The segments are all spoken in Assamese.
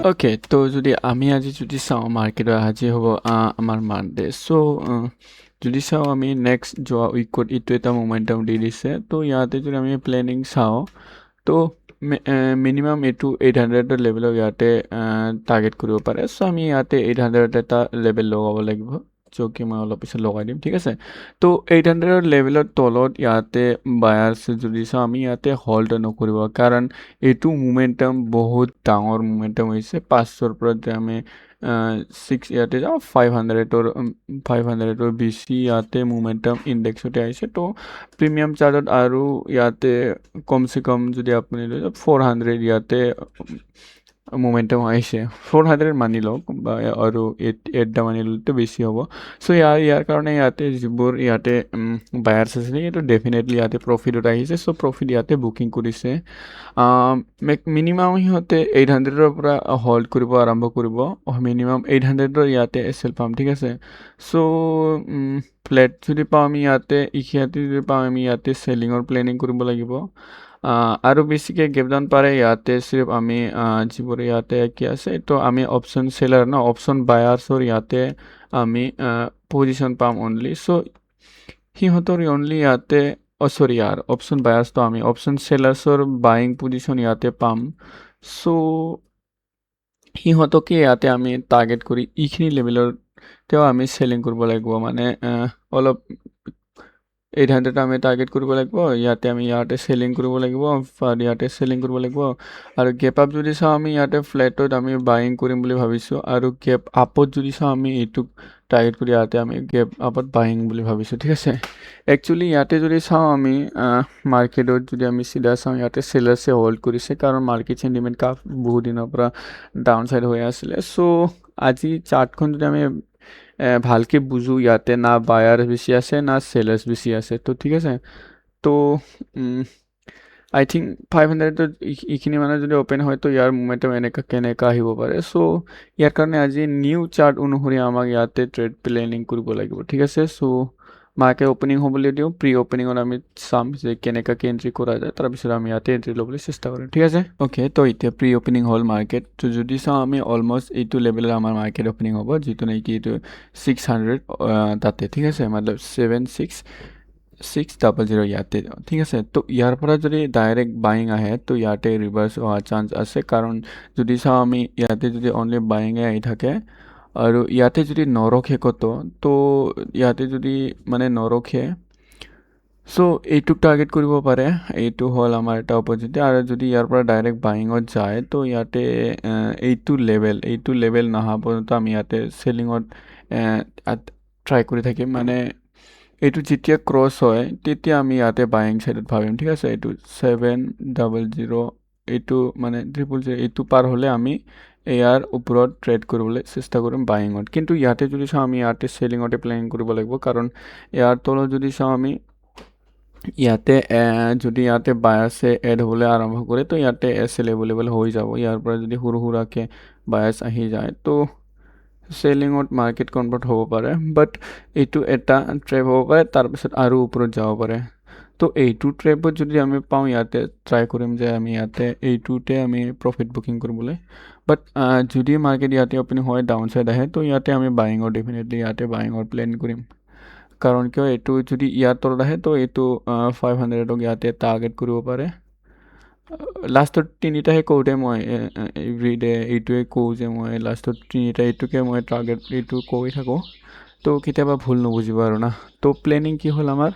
ওকে, তো যদি আমি আজি যদি চাওঁ মাৰ্কেটত আজি হ'ব আমাৰ মানডে। চ' যদি চাওঁ আমি নেক্সট যোৱা উইকত এইটো এটা মোমেণ্টাম দি দিছে। তো ইয়াতে যদি আমি প্লেনিং চাওঁ, তো মিনিমাম এইটো 800 লেভেলৰ ইয়াতে টাৰ্গেট কৰিব পাৰে। চ' আমি ইয়াতে 800 এটা লেভেল লগাব লাগিব, য'কে মই অলপ পিছত লগাই দিম, ঠিক আছে। তো 800 লেভেলৰ তলত ইয়াতে বায়াৰ্ছ যদি চাওঁ আমি ইয়াতে হল্ড নকৰিব, কাৰণ এইটো মোমেণ্টাম বহুত ডাঙৰ মোমেণ্টাম হৈছে। 500ৰ পৰা যে আমি 6 ইয়াতে যাওঁ 500ৰ বেছি ইয়াতে মোমেণ্টাম ইণ্ডেক্সতে আহিছে। তো প্ৰিমিয়াম চাৰ্টত আৰু ইয়াতে কমচে কম যদি আপুনি লৈ যাওক 400 ইয়াতে মোমেণ্টাম আহিছে। 400 মানি লওক বা আৰু 8 মানি ল'লেতো বেছি হ'ব। চ' ইয়াৰ কাৰণে ইয়াতে যিবোৰ ইয়াতে বায়াৰ্ছ আছিলে এইটো ডেফিনেটলি ইয়াতে প্ৰফিটত আহিছে। চ' প্ৰফিট ইয়াতে বুকিং কৰিছে। মিনিমাম সিহঁতে 800ৰ পৰা হল্ড কৰিব আৰম্ভ কৰিব। মিনিমাম 800ৰ ইয়াতে এছ এল পাম, ঠিক আছে। চ' ফ্লেট যদি পাওঁ আমি ইয়াতে যদি পাওঁ আমি ইয়াতে চেলিঙৰ প্লেনিং কৰিব লাগিব। আৰু বেছিকৈ গেপ ডাউন পাৰে ইয়াতে চিৰ্ফ আমি যিবোৰ ইয়াতে কি আছে তো আমি অপশ্যন চেলাৰ ন, অপশ্যন বায়াৰ্ছৰ ইয়াতে আমি পজিশ্যন পাম অনলি। চ' সিহঁতৰ অনলি ইয়াতে চৰি অপশ্যন বায়াৰ্ছটো আমি অপশ্যন চেলাৰ্ছৰ বাইং পজিশ্যন ইয়াতে পাম। চ' সিহঁতকে ইয়াতে আমি টাৰ্গেট কৰি এইখিনি লেভেলৰ তেওঁ আমি চেলিং কৰিব লাগিব, মানে অলপ 800 আমি টাৰ্গেট কৰিব লাগিব। ইয়াতে চেলিং কৰিব লাগিব, ইয়াতে চেলিং কৰিব লাগিব। আৰু গেপ আপ যদি চাওঁ আমি ইয়াতে ফ্লেটত আমি বাইং কৰিম বুলি ভাবিছোঁ। আৰু গেপ আপত যদি চাওঁ আমি এইটোক টাৰ্গেট কৰি ইয়াতে আমি গেপ আপত বাইং বুলি ভাবিছোঁ, ঠিক আছে। একচুৱেলি ইয়াতে যদি চাওঁ আমি মাৰ্কেটত যদি আমি চিধা চাওঁ ইয়াতে চেলাৰ্ছে হোল্ড কৰিছে, কাৰণ মাৰ্কেট চেণ্টিমেণ্ট বহুত দিনৰ পৰা ডাউন চাইড হৈ আছিলে। চ' আজি চাৰ্টখন যদি আমি ভালকৈ বুজোঁ ইয়াতে না বায়াৰ বেছি আছে না চেলাৰ্ছ বেছি আছে, তো ঠিক আছে। তো আই থিংক 500 এইখিনি মানে যদি অ'পেন হয় তো ইয়াৰ মোমেণ্টাম কেনেকৈ আহিব পাৰে। চ' ইয়াৰ কাৰণে আজি নিউ চাৰ্ট অনুসৰি আমাক ইয়াতে ট্ৰেড প্লেনিং কৰিব লাগিব, ঠিক আছে। চ' মাৰ্কেট অ'পেনিং হ'বলৈ দিওঁ, প্ৰি অ'পেনিঙত আমি চাম যে কেনেকৈ এণ্ট্ৰি কৰা যায়, তাৰপিছত আমি ইয়াতে এণ্ট্ৰি ল'বলৈ চেষ্টা কৰিম, ঠিক আছে। অ'কে, তো এতিয়া প্ৰি অ'পেনিং হ'ল মাৰ্কেট। তো যদি চাওঁ আমি অলমষ্ট এইটো লেভেলত আমাৰ মাৰ্কেট অ'পেনিং হ'ব, যিটো নেকি এইটো 600 তাতে, ঠিক আছে। মতলব 76600 ইয়াতে, ঠিক আছে। তো ইয়াৰ পৰা যদি ডাইৰেক্ট বাইং আহে তো ইয়াতে ৰিভাৰ্চ হোৱাৰ চান্স আছে, কাৰণ যদি চাওঁ আমি ইয়াতে যদি অনলি বাইঙে আহি থাকে আৰু ইয়াতে যদি নৰখে ক'তো, তো ইয়াতে যদি মানে নৰখে, চ' এইটোক টাৰ্গেট কৰিব পাৰে। এইটো হ'ল আমাৰ এটা অপৰচুনিটি। আৰু যদি ইয়াৰ পৰা ডাইৰেক্ট বাইঙত যায় তো ইয়াতে এইটো লেভেল নহা পৰ্যন্ত আমি ইয়াতে চেলিঙত ট্ৰাই কৰি থাকিম। মানে এইটো যেতিয়া ক্ৰছ হয় তেতিয়া আমি ইয়াতে বাইং চাইডত ভাবিম, ঠিক আছে। এইটো 700 এইটো মানে 000 এইটো পাৰ হ'লে আমি ইয়াৰ ওপৰত ট্ৰেড কৰিবলৈ চেষ্টা কৰিম বাইঙত। কিন্তু ইয়াতে যদি চাওঁ আমি ইয়াতে চেলিঙতে প্লেনিং কৰিব লাগিব, কাৰণ ইয়াৰ তলত যদি চাওঁ আমি ইয়াতে যদি ইয়াতে বায়াছে এড হ'বলৈ আৰম্ভ কৰে তো ইয়াতে এছ এল এভেলেবল হৈ যাব। ইয়াৰ পৰা যদি সৰু সুৰাকৈ বায়াছ আহি যায় তো চেলিঙত মাৰ্কেট কনভাৰ্ট হ'ব পাৰে। বাট এইটো এটা ট্ৰেপ হ'ব পাৰে, তাৰপিছত আৰু ওপৰত যাব পাৰে। তো এইটো ট্ৰেপত যদি আমি পাওঁ ইয়াতে ট্ৰাই কৰিম যে আমি ইয়াতে এইটোতে আমি প্ৰফিট বুকিং কৰিবলৈ। বাট যদি মাৰ্কেট ইয়াতে অ'পেনিং হয় ডাউন চাইড আহে তো ইয়াতে আমি বাইঙৰ ডেফিনেটলি ইয়াতে বাইঙৰ প্লেন কৰিম, কাৰণ কিয় এইটো যদি ইয়াৰ তলত আহে তো এইটো 500ক ইয়াতে টাৰ্গেট কৰিব পাৰে। লাষ্টত তিনিটাহে কওঁতে মই এভৰিডে এইটোৱে কওঁ যে মই লাষ্টত তিনিটা এইটোকে মই টাৰ্গেট এইটো কৈ থাকোঁ। তো কেতিয়াবা ভুল নুবুজিব আৰু না। তো প্লেনিং কি হ'ল আমাৰ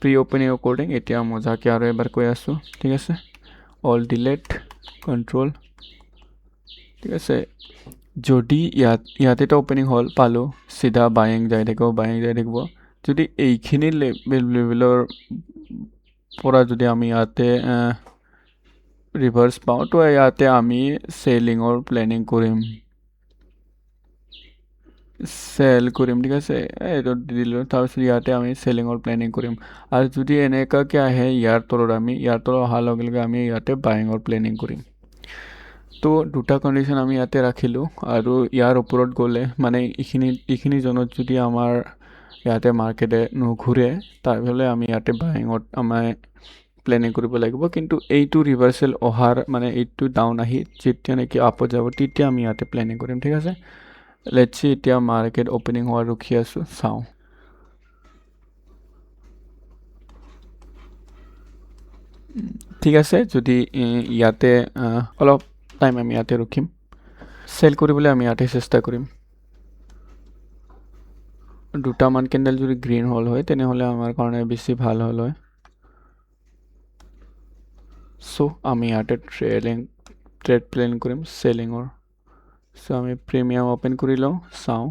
প্ৰি অ'পেনিং একৰ্ডিং। এতিয়া মজাকৈ আৰু এবাৰ কৈ আছোঁ, ঠিক আছে। অল ডিলেট কণ্ট্ৰল, ঠিক আছে। যদি ইয়াতেতো অ'পেনিং হ'ল পালোঁ, চিধা বাইং যাই থাকিব। যদি এইখিনি লেভেলৰ পৰা যদি আমি ইয়াতে ৰিভাৰ্চ পাওঁ তো ইয়াতে আমি চেলিঙৰ প্লেনিং কৰিম, ঠিক আছে। এইটো দি দিলোঁ, তাৰপিছত ইয়াতে আমি চেলিঙৰ প্লেনিং কৰিম। আৰু যদি এনেকুৱাকৈ আহে ইয়াৰ তলত অহাৰ লগে লগে আমি ইয়াতে বাইঙৰ প্লেনিং কৰিম। তো দুটা কণ্ডিশ্যন আমি ইয়াতে ৰাখিলোঁ। আৰু ইয়াৰ ওপৰত গ'লে মানে এইখিনি জোনত যদি আমাৰ ইয়াতে মাৰ্কেটে নুঘূৰে তাৰফালে আমি ইয়াতে বাইঙত আমাৰ প্লেনিং কৰিব লাগিব কিন্তু এইটো ৰিভাৰ্চেল অহাৰ মানে এইটো ডাউন আহি যেতিয়া নেকি আপত যাব তেতিয়া আমি ইয়াতে প্লেনিং কৰিম ঠিক আছে লেটছ সি এতিয়া মাৰ্কেট অপেনিং হোৱাৰ ৰখি আছোঁ চাওঁ ঠিক আছে যদি ইয়াতে অলপ টাইম আমি ইয়াতে ৰখিম চেল কৰিবলৈ আমি ইয়াতে চেষ্টা কৰিম দুটামান কেণ্ডেল যদি গ্ৰীণ হ'ল হয় তেনেহ'লে আমাৰ কাৰণে বেছি ভাল হ'ল হয় সো আমি ইয়াতে ট্ৰেড প্লেন কৰিম চেলিঙৰ সো আমি প্ৰিমিয়াম ওপেন কৰি লওঁ চাওঁ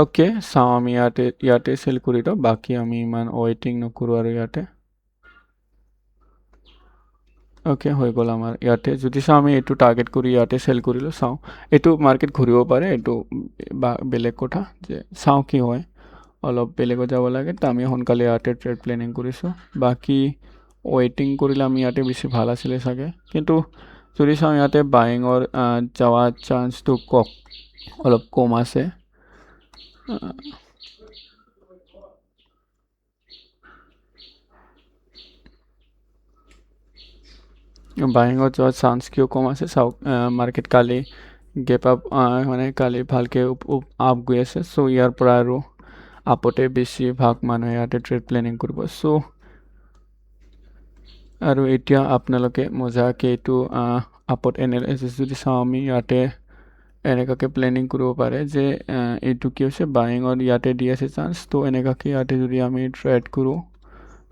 ওকে চাওঁ আমি ইয়াতে চেল কৰি দিওঁ বাকী আমি ইমান ৱেইটিং নকৰোঁ আৰু ইয়াতে ওকে হৈ গ'ল আমাৰ ইয়াতে যদি চাওঁ আমি এইটো টাৰ্গেট কৰি ইয়াতে চেল কৰিলোঁ চাওঁ এইটো মাৰ্কেট ঘূৰিব পাৰে এইটো বা বেলেগ কথা যে চাওঁ কি হয় অলপ বেলেগত যাব লাগে তো আমি সোনকালে ইয়াতে ট্ৰেড প্লেনিং কৰিছোঁ বাকী ৱেইটিং কৰিলে আমি ইয়াতে বেছি ভাল আছিলে চাগে কিন্তু যদি চাওঁ ইয়াতে বাইঙৰ যোৱা চান্সটো অলপ কম আছে বাইঙত যোৱাৰ চান্স কিয় কম আছে চাওক মাৰ্কেট কালি গেপ আপ মানে কালি ভালকৈ আপ গৈ আছে চ' ইয়াৰ পৰা আৰু আপতে বেছিভাগ মানুহে ইয়াতে ট্ৰেড প্লেনিং কৰিব চ' আৰু এতিয়া আপোনালোকে মজাকৈ এইটো আপত এনালাইচিছ যদি চাওঁ আমি ইয়াতে এনেকুৱাকৈ প্লেনিং কৰিব পাৰে যে এইটো কি হৈছে বাইঙত ইয়াতে দি আছে চান্স ত' এনেকুৱাকৈ ইয়াতে যদি আমি ট্ৰেড কৰোঁ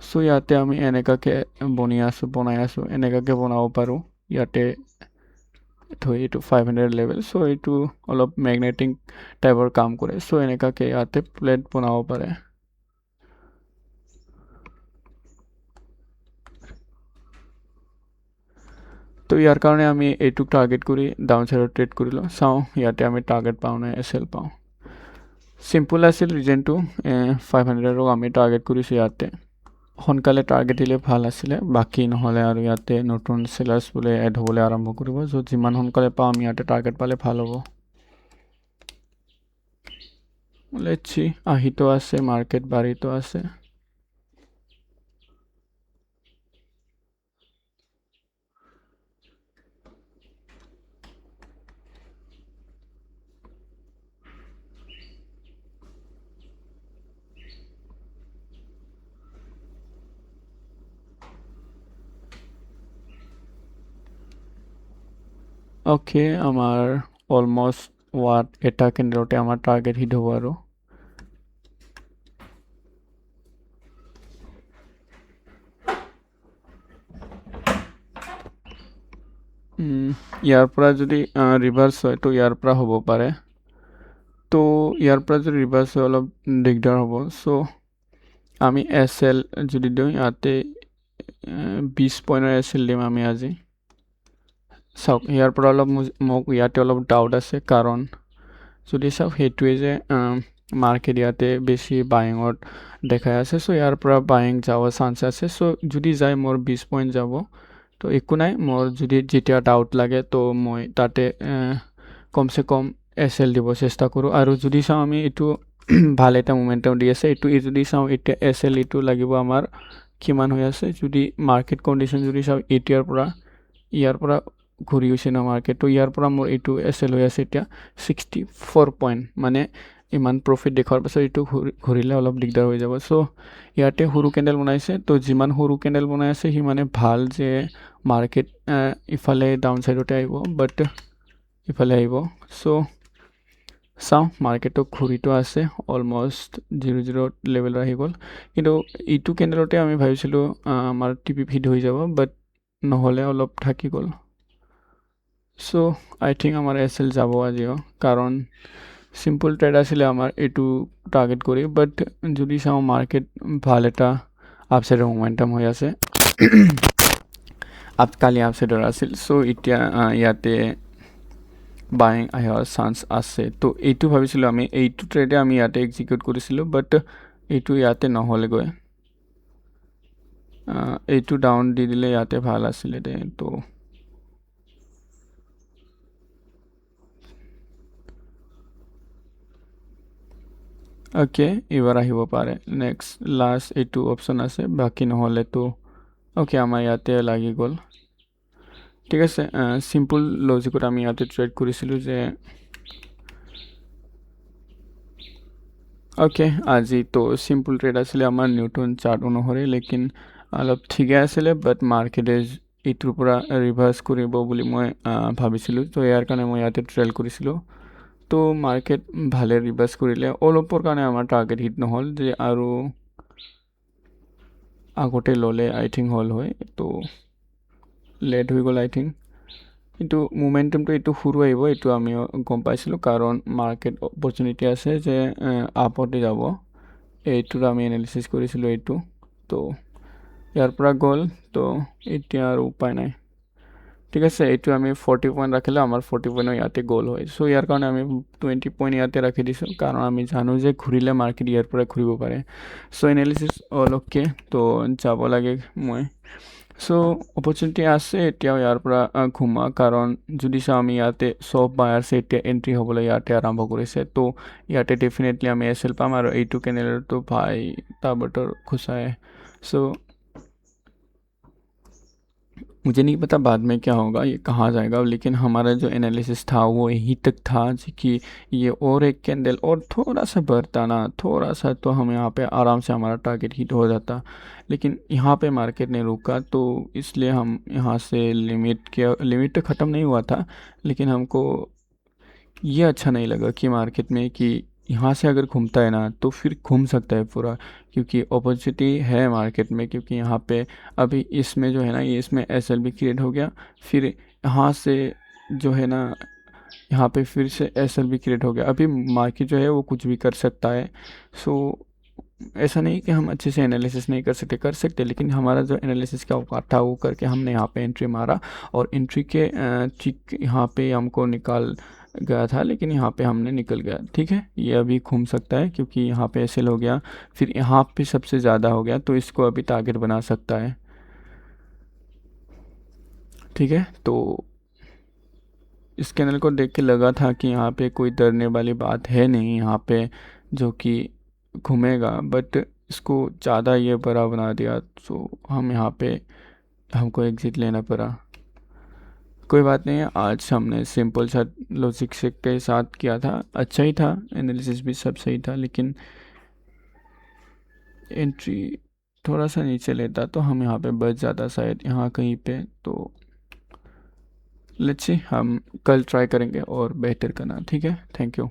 চ' ইয়াতে আমি এনেকুৱাকৈ বনাই আছোঁ এনেকুৱাকৈ বনাব পাৰোঁ ইয়াতে থৈ এইটো 500 লেভেল চ' এইটো অলপ মেগনেটিক টাইপৰ কাম কৰে চ' এনেকুৱাকৈ ইয়াতে প্লেট বনাব পাৰে তো ইয়াৰ কাৰণে আমি এইটোক টাৰ্গেট কৰি ডাউন চাইডত ট্ৰেড কৰিলোঁ চাওঁ ইয়াতে আমি টাৰ্গেট পাওঁ নে এছ এল পাওঁ চিম্পল আছিল ৰিজনটো 500ক আমি টাৰ্গেট কৰিছোঁ ইয়াতে সোনকালে টাৰ্গেট দিলে ভাল আছিলে বাকী নহ'লে আৰু ইয়াতে নতুন চেলাৰ্ছ বোলে এড হ'বলৈ আৰম্ভ কৰিব য'ত যিমান সোনকালে পাওঁ আমি ইয়াতে টাৰ্গেট পালে ভাল হ'ব লেটছ সি আহিতো আছে মাৰ্কেট বাঢ়িতো আছে ওকে আমাৰ অলমষ্ট এটা কেন্দ্ৰতে আমাৰ টাৰ্গেট হিট হ'ব আৰু ইয়াৰ পৰা যদি ৰিভাৰ্চ হয় তো ইয়াৰ পৰা হ'ব পাৰে তো ইয়াৰ পৰা যদি ৰিভাৰ্চ হয় অলপ দিগদাৰ হ'ব চ' আমি এছ এল যদি দিওঁ ইয়াতে 20 পইণ্টৰ এছ এল দিম আমি আজি চাওক ইয়াৰ পৰা অলপ মোক ইয়াতে অলপ ডাউট আছে কাৰণ যদি চাওক সেইটোৱে যে মাৰ্কেট ইয়াতে বেছি বাইঙত দেখাই আছে চ' ইয়াৰ পৰা বাইং যাব চান্স আছে চ' যদি যায় মোৰ 20 পইণ্ট যাব তো একো নাই মোৰ যদি যেতিয়া ডাউট লাগে তো মই তাতে কমচে কম এছ এল দিব চেষ্টা কৰোঁ আৰু যদি চাওঁ আমি এইটো ভাল এটা মোমেণ্টাম দি আছে এইটো যদি চাওঁ এতিয়া এছ এল এইটো লাগিব আমাৰ কিমান হৈ আছে যদি মাৰ্কেট কণ্ডিশ্যন যদি চাওঁ এতিয়াৰ পৰা ইয়াৰ পৰা ঘূৰি গৈছে ন মাৰ্কেট তো ইয়াৰ পৰা মোৰ এইটো এছ এল হৈ আছে এতিয়া 64 পইণ্ট মানে ইমান প্ৰফিট দেখুৱাৰ পাছত এইটো ঘূৰিলে অলপ দিগদাৰ হৈ যাব চ' ইয়াতে সৰু কেণ্ডেল বনাইছে তো যিমান সৰু কেণ্ডেল বনাই আছে সিমানে ভাল যে মাৰ্কেট ইফালে ডাউন চাইডতে আহিব বাট ইফালে আহিব চ' চাওঁ মাৰ্কেটটো ঘূৰিটো আছে অলমষ্ট 0 লেভেলত আহি গ'ল কিন্তু এইটো কেণ্ডেলতে আমি ভাবিছিলোঁ আমাৰ টিপি ফিট হৈ যাব বাট নহ'লে অলপ থাকি গ'ল চ' আই থিংক আমাৰ এছ এল যাব আজিও কাৰণ চিম্পল ট্ৰেড আছিলে আমাৰ এইটো টাৰ্গেট কৰি বাট যদি চাওঁ মাৰ্কেট ভাল এটা আপছাইডৰ মোমেণ্টাম হৈ আছে কালি আপছাইডৰ আছিল চ' এতিয়া ইয়াতে বাইং অহাৰ চান্স আছে তো এইটো ভাবিছিলোঁ আমি এইটো ট্ৰেডে আমি ইয়াতে এক্সিকিউট কৰিছিলোঁ বাট এইটো ইয়াতে নহ'লেগৈ এইটো ডাউন দি দিলে ইয়াতে ভাল আছিলে দে তো অ'কে এইবাৰ আহিব পাৰে নেক্সট লাষ্ট এইটো অপশ্যন আছে বাকী নহ'লেতো অ'কে আমাৰ ইয়াতে লাগি গ'ল ঠিক আছে চিম্পল লজিকত আমি ইয়াতে ট্ৰেড কৰিছিলোঁ যে অ'কে আজি তো চিম্পল ট্ৰেড আছিলে আমাৰ নিউটন চাৰ্ট অনুসৰি লেকিন অলপ ঠিকে আছিলে বাট মাৰ্কেটে এইটোৰ পৰা ৰিভাৰ্চ কৰিব বুলি মই ভাবিছিলোঁ তো ইয়াৰ কাৰণে মই ইয়াতে ট্ৰেড কৰিছিলোঁ তো মাৰ্কেট ভালে ৰিভাৰ্চ কৰিলে অলপৰ কাৰণে আমাৰ টাৰ্গেট হিট নহ'ল যে আৰু আগতে ল'লে আই থিংক হ'ল হয় তো লেট হৈ গ'ল আই থিংক কিন্তু মোমেণ্টামটো এইটো সৰু আহিব এইটো আমি গম পাইছিলোঁ কাৰণ মাৰ্কেট অপৰচুনিটি আছে যে আপতে যাব এইটোৰ আমি এনালিচিছ কৰিছিলোঁ এইটো তো ইয়াৰ পৰা গ'ল তো এতিয়া আৰু উপায় নাই ঠিক আছে এইটো আমি 40 পইণ্ট ৰাখিলে আমাৰ 40 পইণ্টৰ ইয়াতে গ'ল হয় চ' ইয়াৰ কাৰণে আমি 20 পইণ্ট ইয়াতে ৰাখি দিছোঁ কাৰণ আমি জানো যে ঘূৰিলে মাৰ্কেট ইয়াৰ পৰা ঘূৰিব পাৰে চ' এনালিচিছ অলপকে তো যাব লাগে মই চ' অপৰচুনিটি আছে এতিয়াও ইয়াৰ পৰা ঘুমা কাৰণ যদি চাওঁ আমি ইয়াতে চব বায়াৰ্ছে এতিয়া এণ্ট্ৰি হ'বলৈ ইয়াতে আৰম্ভ কৰিছে তো ইয়াতে ডেফিনেটলি আমি এছ এল পাম আৰু এইটো কেনেলটো ভাই ताबड़तोड़ घुसा है सो मुझे नहीं पता बाद में क्या होगा ये कहाँ जाएगा लेकिन हमारा जो एनालिसिस था वो यहीं तक था कि ये और एक कैंडल और थोड़ा सा बढ़ता ना थोड़ा सा तो हम यहाँ पे आराम से हमारा टारगेट हिट हो जाता लेकिन यहाँ पे मार्केट ने रुका तो इसलिए हम यहाँ से लिमिट तो ख़त्म नहीं हुआ था लेकिन हमको ये अच्छा नहीं लगा कि मार्केट में कि यहाँ से अगर घूमता है ना तो फिर घूम सकता है पूरा क्योंकि अपॉर्चुनिटी है मार्केट में क्योंकि यहाँ पे अभी इसमें जो है ना ये इसमें एसएल भी क्रिएट हो गया फिर यहाँ से जो है ना यहाँ पे फिर से एसएल भी क्रिएट हो गया अभी मार्केट जो है वो कुछ भी कर सकता है सो ऐसा नहीं कि हम अच्छे से एनालिसिस नहीं कर सकते लेकिन हमारा जो एनालिसिस का औकात था वो करके हमने यहाँ पे एंट्री मारा और एंट्री के ठीक यहाँ पे हमको निकाल गया था लेकिन यहाँ पे हमने निकल गया ठीक है ये अभी घूम सकता है क्योंकि यहाँ पे एसएल हो गया फिर यहाँ पे सबसे ज़्यादा हो गया तो इसको अभी टारगेट बना सकता है ठीक है तो इस कैनल को देख के लगा था कि यहाँ पे कोई डरने वाली बात है नहीं यहाँ पे जो कि घूमेगा बट इसको ज़्यादा ये बड़ा बना दिया तो हम यहाँ पे हमको एग्ज़िट लेना पड़ा कोई बात नहीं है आज हमने सिंपल सा लॉजिक से के साथ किया था अच्छा ही था एनालिसिस भी सब सही था लेकिन एंट्री थोड़ा सा नीचे लेता तो हम यहाँ पे बच जाता शायद यहाँ कहीं पे तो लेट्स सी हम कल ट्राई करेंगे और बेहतर करना ठीक है थैंक यू